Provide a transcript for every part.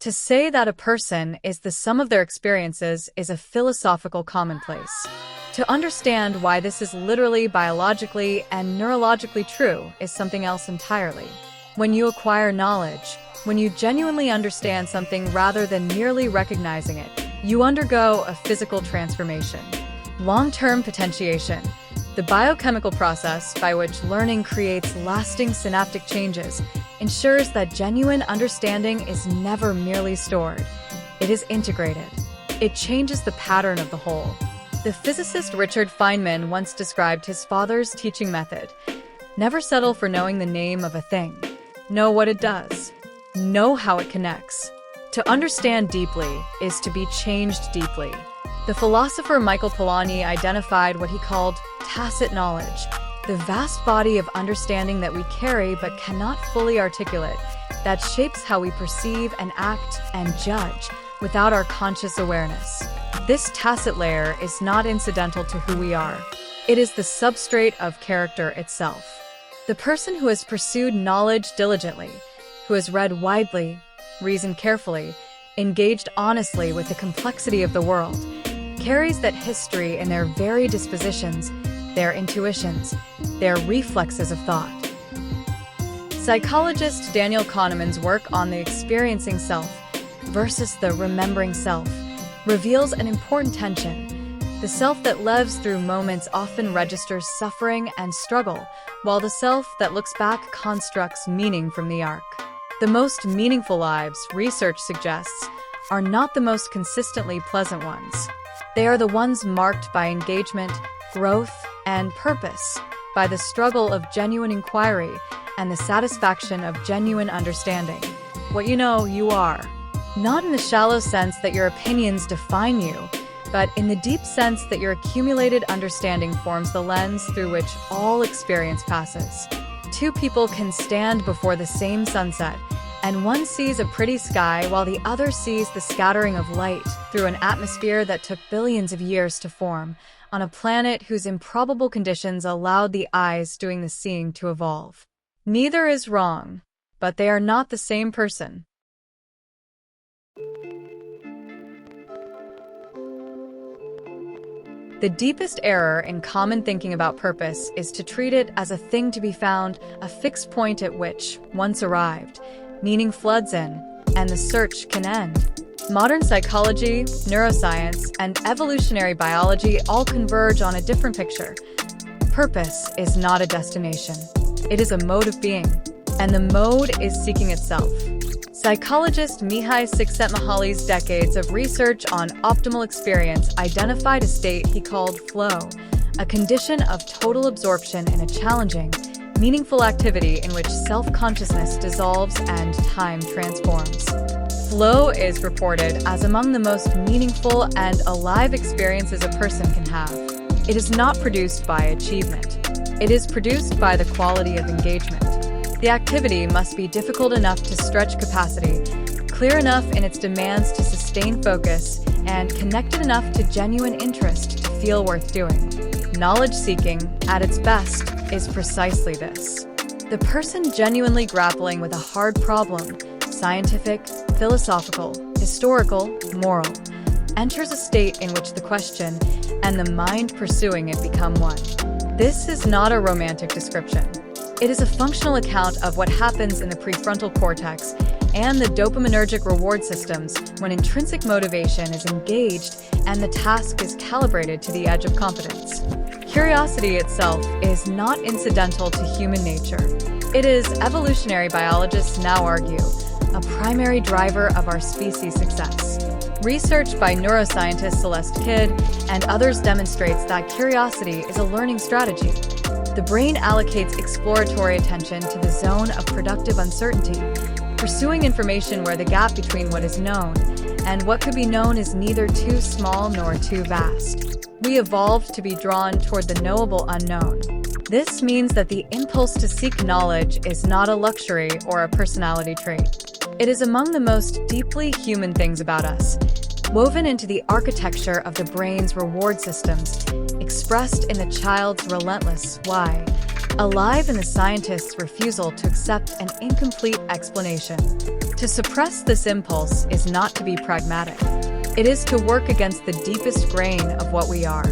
To say that a person is the sum of their experiences is a philosophical commonplace. To understand why this is literally biologically and neurologically true is something else entirely. When you acquire knowledge, when you genuinely understand something rather than merely recognizing it, you undergo a physical transformation. Long-term potentiation, the biochemical process by which learning creates lasting synaptic changes, ensures that genuine understanding is never merely stored. It is integrated. It changes the pattern of the whole. The physicist Richard Feynman once described his father's teaching method. Never settle for knowing the name of a thing. Know what it does. Know how it connects. To understand deeply is to be changed deeply. The philosopher Michael Polanyi identified what he called tacit knowledge, the vast body of understanding that we carry but cannot fully articulate, that shapes how we perceive and act and judge without our conscious awareness. This tacit layer is not incidental to who we are. It is the substrate of character itself. The person who has pursued knowledge diligently, who has read widely, reasoned carefully, engaged honestly with the complexity of the world, carries that history in their very dispositions, their intuitions, their reflexes of thought. Psychologist Daniel Kahneman's work on the experiencing self versus the remembering self reveals an important tension. The self that lives through moments often registers suffering and struggle, while the self that looks back constructs meaning from the arc. The most meaningful lives, research suggests, are not the most consistently pleasant ones. They are the ones marked by engagement, growth, and purpose, by the struggle of genuine inquiry and the satisfaction of genuine understanding. What you know, you are. Not in the shallow sense that your opinions define you, but in the deep sense that your accumulated understanding forms the lens through which all experience passes. Two people can stand before the same sunset, and one sees a pretty sky while the other sees the scattering of light through an atmosphere that took billions of years to form, on a planet whose improbable conditions allowed the eyes doing the seeing to evolve. Neither is wrong, but they are not the same person. The deepest error in common thinking about purpose is to treat it as a thing to be found, a fixed point at which, once arrived, meaning floods in, and the search can end. Modern psychology, neuroscience, and evolutionary biology all converge on a different picture. Purpose is not a destination. It is a mode of being, and the mode is seeking itself. Psychologist Mihai Csikszentmihalyi's decades of research on optimal experience identified a state he called flow, a condition of total absorption in a challenging, meaningful activity in which self-consciousness dissolves and time transforms. Flow is reported as among the most meaningful and alive experiences a person can have. It is not produced by achievement. It is produced by the quality of engagement. The activity must be difficult enough to stretch capacity, clear enough in its demands to sustain focus, and connected enough to genuine interest to feel worth doing. Knowledge-seeking, at its best, is precisely this. The person genuinely grappling with a hard problem, scientific, philosophical, historical, moral, enters a state in which the question and the mind pursuing it become one. This is not a romantic description. It is a functional account of what happens in the prefrontal cortex and the dopaminergic reward systems when intrinsic motivation is engaged and the task is calibrated to the edge of competence. Curiosity itself is not incidental to human nature. It is, evolutionary biologists now argue, a primary driver of our species' success. Research by neuroscientist Celeste Kidd and others demonstrates that curiosity is a learning strategy. The brain allocates exploratory attention to the zone of productive uncertainty, pursuing information where the gap between what is known and what could be known is neither too small nor too vast. We evolved to be drawn toward the knowable unknown. This means that the impulse to seek knowledge is not a luxury or a personality trait. It is among the most deeply human things about us, woven into the architecture of the brain's reward systems, expressed in the child's relentless why, alive in the scientist's refusal to accept an incomplete explanation. To suppress this impulse is not to be pragmatic. It is to work against the deepest grain of what we are.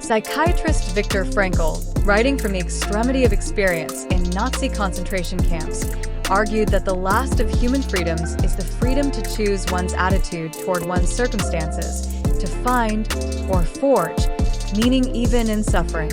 Psychiatrist Viktor Frankl, writing from the extremity of experience in Nazi concentration camps, argued that the last of human freedoms is the freedom to choose one's attitude toward one's circumstances, to find or forge meaning even in suffering.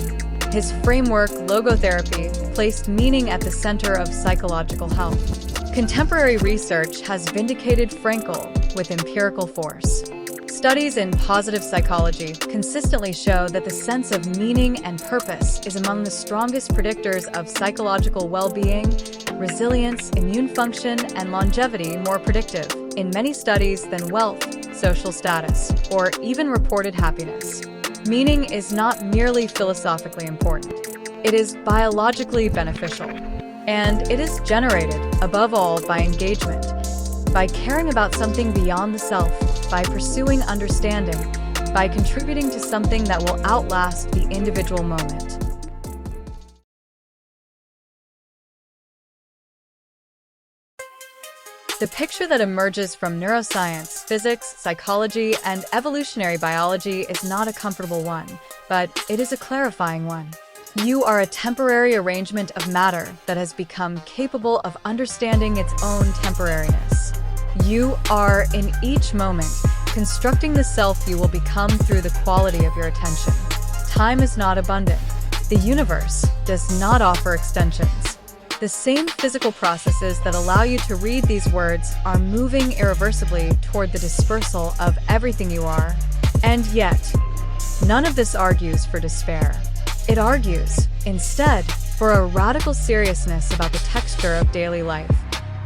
His framework, logotherapy, placed meaning at the center of psychological health. Contemporary research has vindicated Frankl with empirical force. Studies in positive psychology consistently show that the sense of meaning and purpose is among the strongest predictors of psychological well-being, resilience, immune function, and longevity, more predictive in many studies than wealth, social status, or even reported happiness. Meaning is not merely philosophically important. It is biologically beneficial. And it is generated, above all, by engagement, by caring about something beyond the self, by pursuing understanding, by contributing to something that will outlast the individual moment. The picture that emerges from neuroscience, physics, psychology, and evolutionary biology is not a comfortable one, but it is a clarifying one. You are a temporary arrangement of matter that has become capable of understanding its own temporariness. You are, in each moment, constructing the self you will become through the quality of your attention. Time is not abundant. The universe does not offer extensions. The same physical processes that allow you to read these words are moving irreversibly toward the dispersal of everything you are. And yet, none of this argues for despair. It argues, instead, for a radical seriousness about the texture of daily life,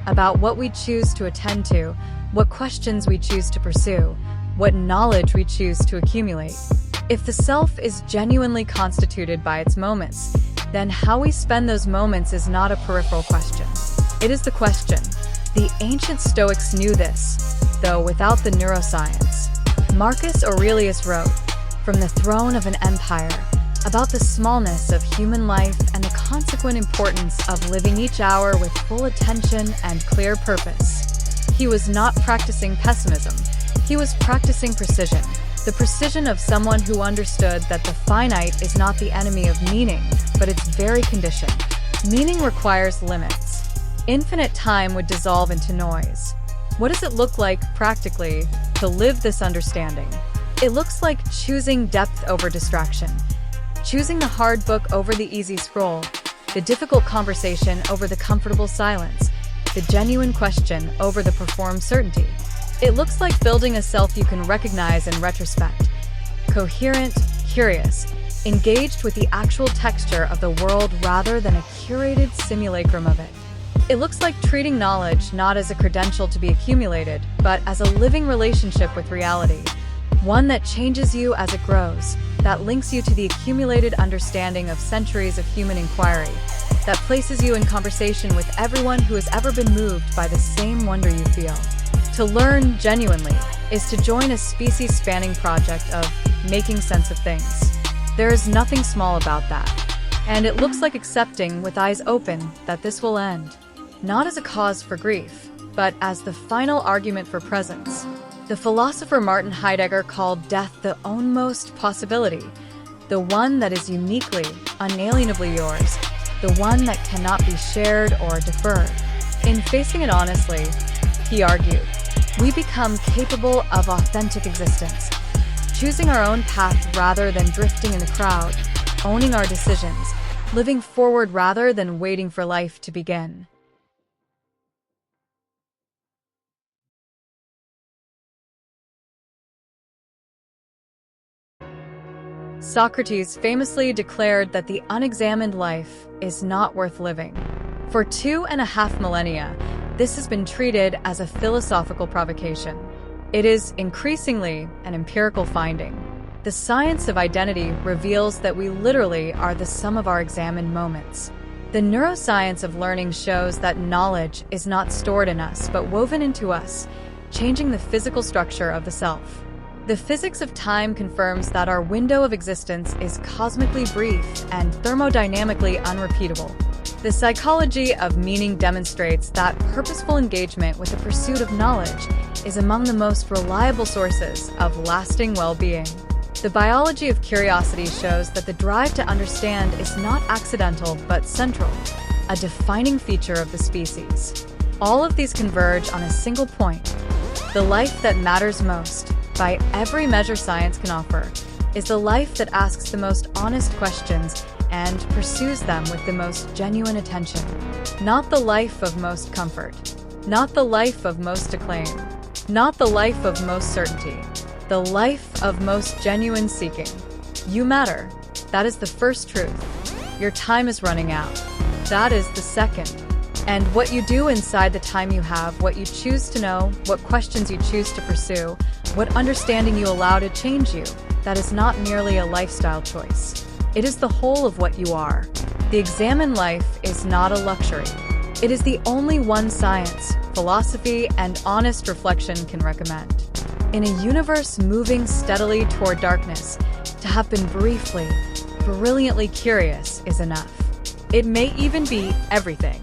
about what we choose to attend to, what questions we choose to pursue, what knowledge we choose to accumulate. If the self is genuinely constituted by its moments, then how we spend those moments is not a peripheral question. It is the question. The ancient Stoics knew this, though without the neuroscience. Marcus Aurelius wrote, "From the throne of an empire," about the smallness of human life and the consequent importance of living each hour with full attention and clear purpose. He was not practicing pessimism. He was practicing precision, the precision of someone who understood that the finite is not the enemy of meaning, but its very condition. Meaning requires limits. Infinite time would dissolve into noise. What does it look like, practically, to live this understanding? It looks like choosing depth over distraction. Choosing the hard book over the easy scroll, the difficult conversation over the comfortable silence, the genuine question over the performed certainty. It looks like building a self you can recognize in retrospect, coherent, curious, engaged with the actual texture of the world rather than a curated simulacrum of it. It looks like treating knowledge not as a credential to be accumulated, but as a living relationship with reality, one that changes you as it grows, that links you to the accumulated understanding of centuries of human inquiry, that places you in conversation with everyone who has ever been moved by the same wonder you feel. To learn genuinely is to join a species-spanning project of making sense of things. There is nothing small about that, and it looks like accepting with eyes open that this will end, not as a cause for grief, but as the final argument for presence. The philosopher Martin Heidegger called death the ownmost possibility, the one that is uniquely, unalienably yours, the one that cannot be shared or deferred. In facing it honestly, he argued, we become capable of authentic existence, choosing our own path rather than drifting in the crowd, owning our decisions, living forward rather than waiting for life to begin. Socrates famously declared that the unexamined life is not worth living. For 2.5 millennia, this has been treated as a philosophical provocation. It is increasingly an empirical finding. The science of identity reveals that we literally are the sum of our examined moments. The neuroscience of learning shows that knowledge is not stored in us but woven into us, changing the physical structure of the self. The physics of time confirms that our window of existence is cosmically brief and thermodynamically unrepeatable. The psychology of meaning demonstrates that purposeful engagement with the pursuit of knowledge is among the most reliable sources of lasting well-being. The biology of curiosity shows that the drive to understand is not accidental but central, a defining feature of the species. All of these converge on a single point. The life that matters most, by every measure science can offer, is the life that asks the most honest questions and pursues them with the most genuine attention. Not the life of most comfort, not the life of most acclaim, not the life of most certainty, the life of most genuine seeking. You matter. That is the first truth. Your time is running out. That is the second. And what you do inside the time you have, what you choose to know, what questions you choose to pursue, what understanding you allow to change you, that is not merely a lifestyle choice. It is the whole of what you are. The examined life is not a luxury. It is the only one science, philosophy, and honest reflection can recommend. In a universe moving steadily toward darkness, to have been briefly, brilliantly curious is enough. It may even be everything.